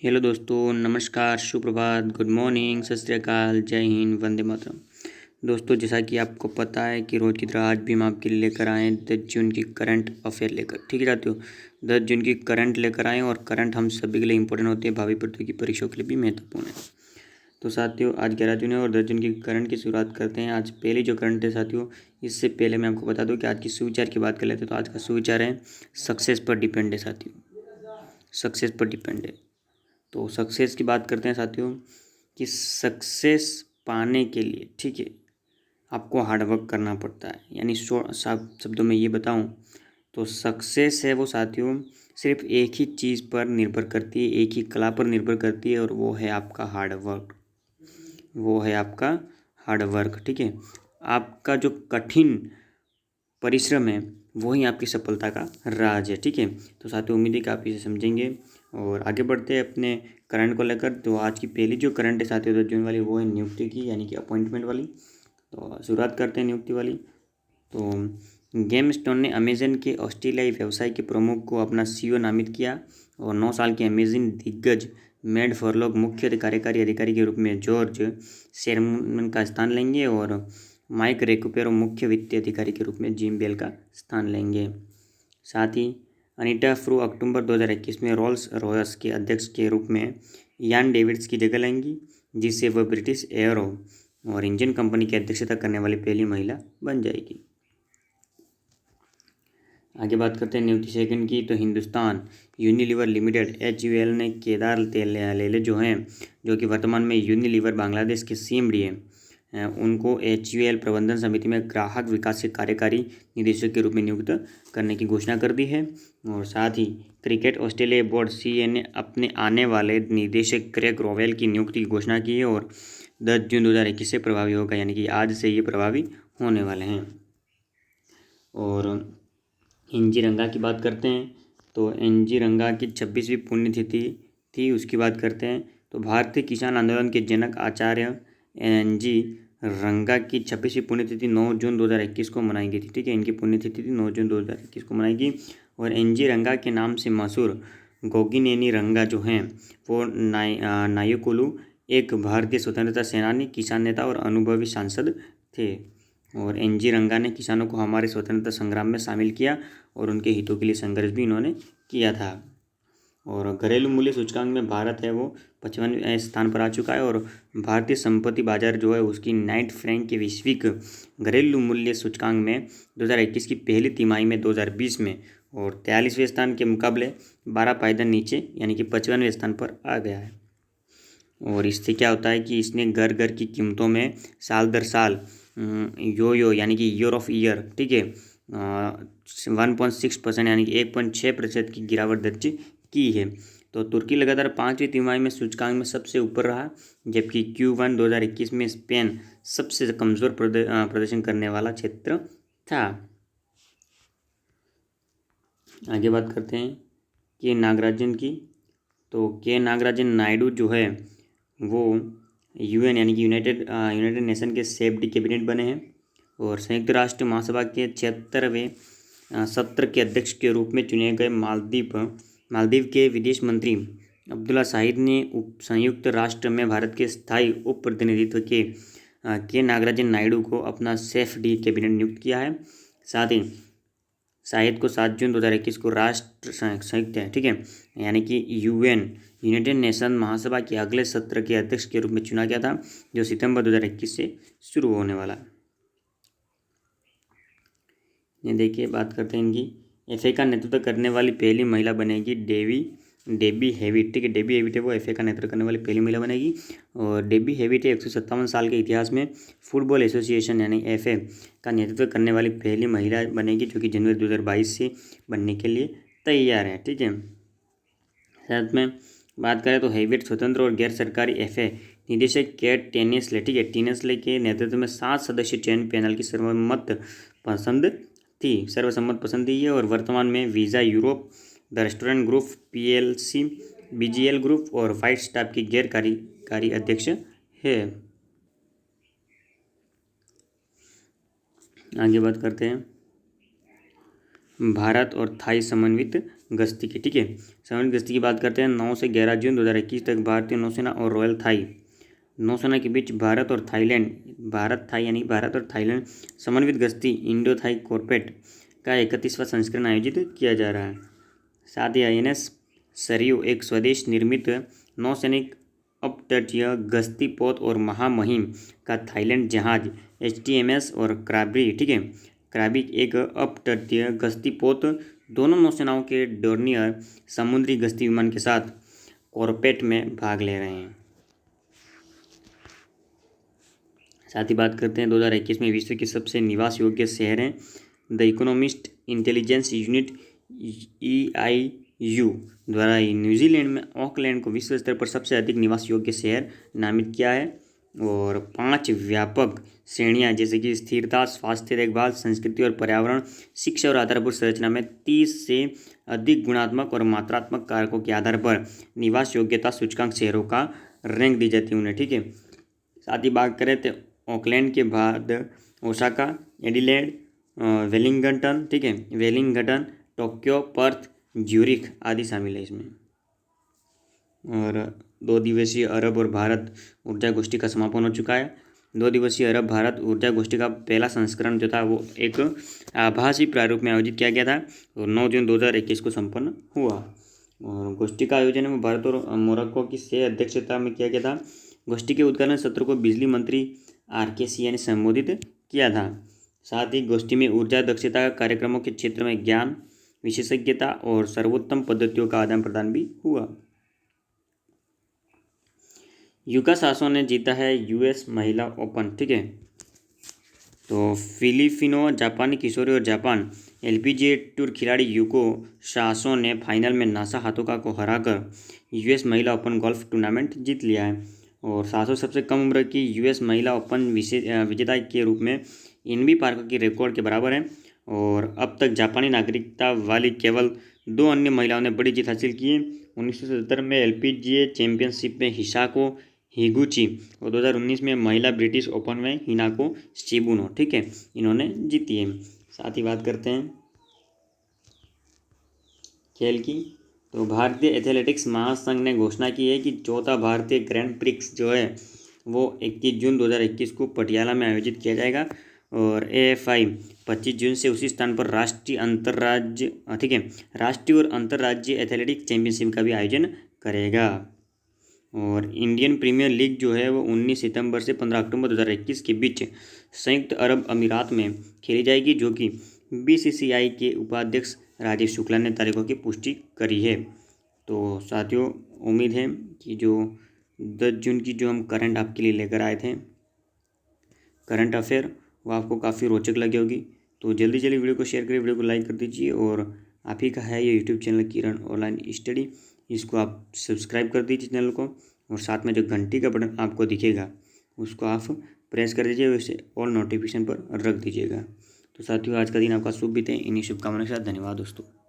Hello दोस्तों, नमस्कार, सुप्रभात, गुड मॉर्निंग, सत श्री अकाल, जय हिंद, वंदे मातरम। दोस्तों, जैसा कि आपको पता है कि रोज़ की तरह आज भी हम आपके लिए लेकर आए 10 जून की करंट अफेयर लेकर। ठीक है साथियों, 10 जून की करंट लेकर आए और करंट हम सभी के लिए इंपॉर्टेंट होती है, भावी प्रतियोगी परीक्षाओं के लिए भी महत्वपूर्ण है। तो साथियों, आज 11 जून है और 10 जून की करंट की शुरुआत करते हैं। आज पहली जो करंट है साथियों, इससे पहले मैं आपको बता दूं कि आज की सुविचार की बात कर लेते हैं। तो आज का सुविचार है सक्सेस पर डिपेंड है साथियों, सक्सेस पर डिपेंड है। तो सक्सेस की बात करते हैं साथियों कि सक्सेस पाने के लिए, ठीक है, आपको हार्डवर्क करना पड़ता है। यानी साफ शब्दों में ये बताऊं तो सक्सेस है वो साथियों सिर्फ एक ही चीज़ पर निर्भर करती है, एक ही कला पर निर्भर करती है, और वो है आपका हार्डवर्क। वो है आपका हार्डवर्क, ठीक है। आपका जो कठिन परिश्रम है वही आपकी सफलता का राज है, ठीक है। तो साथियों, उम्मीद है कि आप इसे समझेंगे और आगे बढ़ते हैं अपने करंट को लेकर। तो आज की पहली जो करंट है साथियों 10 जून वाली, वो है नियुक्ति की, यानी कि अपॉइंटमेंट वाली। तो शुरुआत करते हैं नियुक्ति वाली। तो गेम स्टोन ने अमेजन के ऑस्ट्रेलियाई व्यवसाय के प्रमुख को अपना सीईओ नामित किया और 9 साल के अमेजन दिग्गज मैड फॉरलॉग मुख्य कार्यकारी अधिकारी के रूप में जॉर्ज शेरमन का स्थान लेंगे और माइक रेकुपेरो मुख्य वित्तीय अधिकारी के रूप में जिम बेल का स्थान लेंगे। साथ ही अनीटा फ्रू अक्टूबर 2021 में रोल्स रॉयस के अध्यक्ष के रूप में यान डेविड्स की जगह लेंगी, जिससे वह ब्रिटिश एयरो और इंजन कंपनी की अध्यक्षता करने वाली पहली महिला बन जाएगी। आगे बात करते हैं नियुक्ति सेकंड की। तो हिंदुस्तान यूनिलीवर लिमिटेड HUL ने केदार लेले जो हैं, जो कि वर्तमान में यूनिलीवर बांग्लादेश के CMD हैं, उनको HUL प्रबंधन समिति में ग्राहक विकास के कार्यकारी निदेशक के रूप में नियुक्त करने की घोषणा कर दी है। और साथ ही क्रिकेट ऑस्ट्रेलिया बोर्ड CA ने अपने आने वाले निदेशक क्रेग रोवेल की नियुक्ति की घोषणा की है और 10 जून 2021 से प्रभावी होगा, यानी कि आज से ये प्रभावी होने वाले हैं। और NG रंगा की बात करते हैं। तो NG रंगा की 26वीं पुण्यतिथि थी, उसकी बात करते हैं। तो भारतीय किसान आंदोलन के जनक आचार्य NG रंगा की 26वीं पुण्यतिथि 9 जून 2021 को मनाई गई थी, ठीक है। इनकी पुण्यतिथि थी 9 जून 2021 को मनाई गई। और NG रंगा के नाम से मशहूर गोगिनेनी रंगा जो हैं वो नायकुलु एक भारतीय स्वतंत्रता सेनानी, किसान नेता और अनुभवी सांसद थे। और NG रंगा ने किसानों को हमारे स्वतंत्रता संग्राम में शामिल किया और उनके हितों के लिए संघर्ष भी इन्होंने किया था। और घरेलू मूल्य सूचकांक में भारत है वो 55वें स्थान पर आ चुका है। और भारतीय संपत्ति बाजार जो है उसकी नाइट फ्रैंक के वैश्विक घरेलू मूल्य सूचकांक में 2021 की पहली तिमाही में 2020 में और 43वें स्थान के मुकाबले 12 पायदान नीचे, यानी कि 55वें स्थान पर आ गया है। और इससे क्या होता है कि इसने घर घर की कीमतों में साल दर साल यो यानी कि ईयर ऑफ ईयर, ठीक है, 1.6% यानी कि 1.6% की गिरावट दर्ज की है। तो तुर्की लगातार 5वीं तिमाही में सूचकांक में सबसे ऊपर रहा, जबकि Q1 2021 में स्पेन सबसे कमज़ोर प्रदर्शन करने वाला क्षेत्र था। आगे बात करते हैं के नागराजन की। तो के नागराजन नायडू जो है वो UN यानी कि यूनाइटेड नेशन के सेफ्टी कैबिनेट बने हैं और संयुक्त राष्ट्र महासभा के 76वें सत्र के अध्यक्ष के रूप में चुने गए मालदीव के विदेश मंत्री अब्दुल्ला शाहिद ने संयुक्त राष्ट्र में भारत के स्थायी उप प्रतिनिधित्व के नागराजन नायडू को अपना सेफ्टी कैबिनेट नियुक्त किया है। साथ ही शाहिद को 7 जून 2021 को राष्ट्र संयुक्त है, ठीक है, यानी कि UN यूनाइटेड नेशन महासभा के अगले सत्र के अध्यक्ष के रूप में चुना गया था, जो सितंबर 2021 से शुरू होने वाला है। ये देखिए, बात करते हैं इनकी। FA का नेतृत्व करने वाली पहली महिला बनेगी डेबी हेविट, ठीक है। डेबी हेविट है वो FA का नेतृत्व करने वाली पहली महिला बनेगी। और डेबी हेविट 157 साल के इतिहास में फुटबॉल एसोसिएशन यानी FA का नेतृत्व करने वाली पहली महिला बनेगी, जो कि जनवरी 2022 से बनने के लिए तैयार है, ठीक है। साथ में बात करें तो हेविट स्वतंत्र और गैर सरकारी FA निदेशक केट टेनिसले, ठीक है, टेनिसले के नेतृत्व में 7 सदस्यीय चयन पैनल की सर्वसम्मत पसंद थी ये। और वर्तमान में visa Europe, the restaurant group PLC, BGL group और वाइट स्टाफ की गैर कार्यकारी अध्यक्ष है। आगे बात करते हैं भारत और थाई समन्वित गश्ती की, ठीक है। समन्वित गश्ती की बात करते हैं। 9 से 11 जून 2021 तक भारतीय नौसेना और रॉयल थाई नौसेना के बीच भारत और थाईलैंड समन्वित गश्ती इंडो थाई कॉर्पेट का 31वां संस्करण आयोजित किया जा रहा है। साथ ही INS सरयू एक स्वदेश निर्मित नौसैनिक अपतटीय गश्ती पोत और महामहिम का थाईलैंड जहाज HTMS और क्राबी, ठीक है, क्राबी एक अपतटीय गश्ती पोत दोनों नौसेनाओं के डोर्नियर समुद्री गश्ती विमान के साथ कॉर्पेट में भाग ले रहे हैं। साथ ही बात करते हैं 2021 में विश्व के सबसे निवास योग्य शहर हैं। The economist intelligence unit EIU द्वारा न्यूजीलैंड में ऑकलैंड को विश्व स्तर पर सबसे अधिक निवास योग्य शहर नामित किया है। और 5 व्यापक श्रेणियां जैसे कि स्थिरता, स्वास्थ्य देखभाल, संस्कृति और पर्यावरण, शिक्षा और आधारभूत संरचना में 30 से अधिक गुणात्मक और मात्रात्मक कारकों के आधार पर निवास योग्यता सूचकांक शहरों का रैंक दी जाती है उन्हें, ठीक है। साथ ही बात करें तो ऑकलैंड के बाद ओसाका, एडिलेड, वेलिंगटन, ठीक है, टोक्यो, पर्थ, ज्यूरिख आदि शामिल है इसमें। और 2 दिवसीय अरब और भारत ऊर्जा गोष्ठी का समापन हो चुका है। 2 दिवसीय अरब भारत ऊर्जा गोष्ठी का पहला संस्करण जो था वो एक आभासी प्रारूप में आयोजित किया गया था और 9 जून 2021 को संपन्न हुआ। और गोष्ठी का आयोजन में भारत और मोरक्को की अध्यक्षता में किया गया था। गोष्ठी के उद्घाटन सत्र को बिजली मंत्री RK सिंह ने संबोधित किया था। साथ ही गोष्ठी में ऊर्जा दक्षता कार्यक्रमों के क्षेत्र में ज्ञान, विशेषज्ञता और सर्वोत्तम पद्धतियों का आदान प्रदान भी हुआ। युका सासो ने जीता है US महिला ओपन, ठीक है। तो फिलिपिनो जापानी किशोरी और जापान LPGA टूर खिलाड़ी युको सासो ने फाइनल में नासा हाथोका को हराकर US महिला ओपन गोल्फ टूर्नामेंट जीत लिया है। और सासो सबसे कम उम्र की US महिला ओपन विजेता के रूप में इनबी पार्कर की रिकॉर्ड के बराबर है। और अब तक जापानी नागरिकता वाली केवल 2 अन्य महिलाओं ने बड़ी जीत हासिल की है। 1977 में LPGA चैंपियनशिप में हिसाको हिगुची और 2019 में महिला ब्रिटिश ओपन में हिनाको शिबुनो, ठीक है, इन्होंने जीती है। साथ ही बात करते हैं खेल की। तो भारतीय एथलेटिक्स महासंघ ने घोषणा की है कि 4था भारतीय ग्रैंड प्रिक्स जो है वो 21 जून 2021 को पटियाला में आयोजित किया जाएगा। और AFI 25 जून से उसी स्थान पर राष्ट्रीय और अंतर्राज्यीय एथलेटिक्स चैंपियनशिप का भी आयोजन करेगा। और इंडियन प्रीमियर लीग जो है वो 19 सितंबर से 15 अक्टूबर 2021 के बीच संयुक्त अरब अमीरात में खेली जाएगी, जो कि BCCI के उपाध्यक्ष राजीव शुक्ला ने तारीखों की पुष्टि करी है। तो साथियों, उम्मीद है कि जो 10 जून की जो हम करंट आपके लिए लेकर आए थे करंट अफेयर वो आपको काफ़ी रोचक लगी होगी। तो जल्दी वीडियो को शेयर करिए, वीडियो को लाइक कर दीजिए। और आप ही का है ये यूट्यूब चैनल किरण ऑनलाइन स्टडी, इसको आप सब्सक्राइब कर दीजिए चैनल को। और साथ में जो घंटी का बटन आपको दिखेगा उसको आप प्रेस कर दीजिए, उसे ऑल नोटिफिकेशन पर रख दीजिएगा। तो साथियों, आज का दिन आपका शुभ बीते, इन्हीं शुभकामनाओं के साथ धन्यवाद दोस्तों।